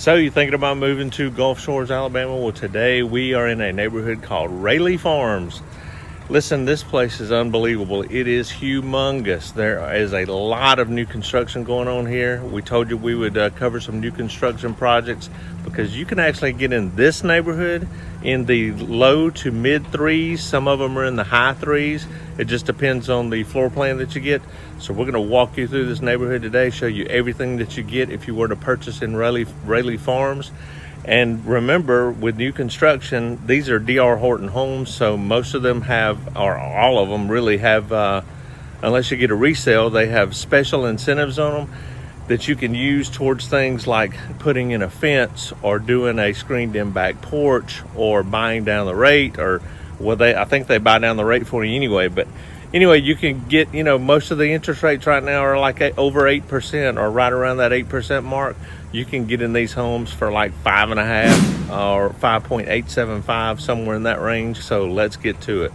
So you're thinking about moving to Gulf Shores, Alabama? Well, today we are in a neighborhood called Raley Farms. Listen, this place is unbelievable. It is humongous. There is a lot of new construction going on here. We told you we would cover some new construction projects because you can actually get in this neighborhood in the low to mid threes. Some of them are in the high threes. It just depends on the floor plan that you get. So we're going to walk you through this neighborhood today, show you everything that you get if you were to purchase in Raley Farms. And remember, with new construction, these are DR Horton homes, so most of them have, or all of them really have, unless you get a resale, they have special incentives on them that you can use towards things like putting in a fence or doing a screened-in back porch or buying down the rate, or well, I think they buy down the rate for you anyway. But anyway, you can get, most of the interest rates right now are like over 8% or right around that 8% mark. You can get in these homes for like 5.5 or 5.875, somewhere in that range. So let's get to it.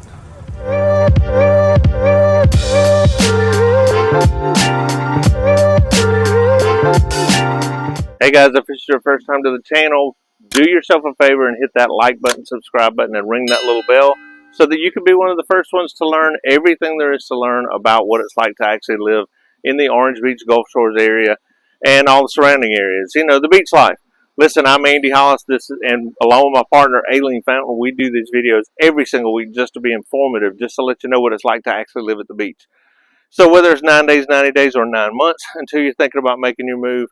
Hey guys, if it's your first time to the channel, do yourself a favor and hit that like button, subscribe button, and ring that little bell so that you can be one of the first ones to learn everything there is to learn about what it's like to actually live in the Orange Beach, Gulf Shores area and all the surrounding areas. The beach life. Listen, I'm Andy Hollis, and along with my partner, Aileen Fountain, we do these videos every single week just to be informative, just to let you know what it's like to actually live at the beach. So whether it's 9 days, 90 days, or 9 months until you're thinking about making your move,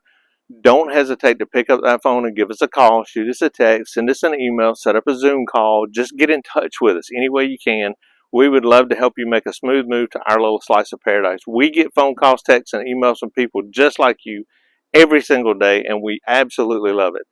don't hesitate to pick up that phone and give us a call, shoot us a text, send us an email, set up a Zoom call. Just get in touch with us any way you can. We would love to help you make a smooth move to our little slice of paradise. We get phone calls, texts, and emails from people just like you every single day, and we absolutely love it.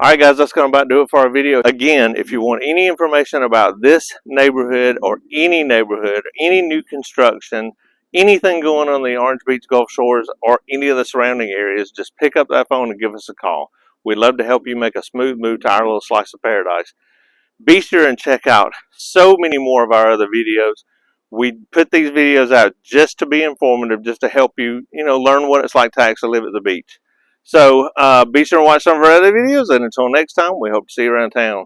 All right, guys, that's going to about do it for our video. Again, if you want any information about this neighborhood or any neighborhood, any new construction, anything going on in the Orange Beach Gulf Shores or any of the surrounding areas, just pick up that phone and give us a call. We'd love to help you make a smooth move to our little slice of paradise. Be sure and check out so many more of our other videos. We put these videos out just to be informative, just to help you, learn what it's like to actually live at the beach. So be sure to watch some of our other videos, and until next time, we hope to see you around town.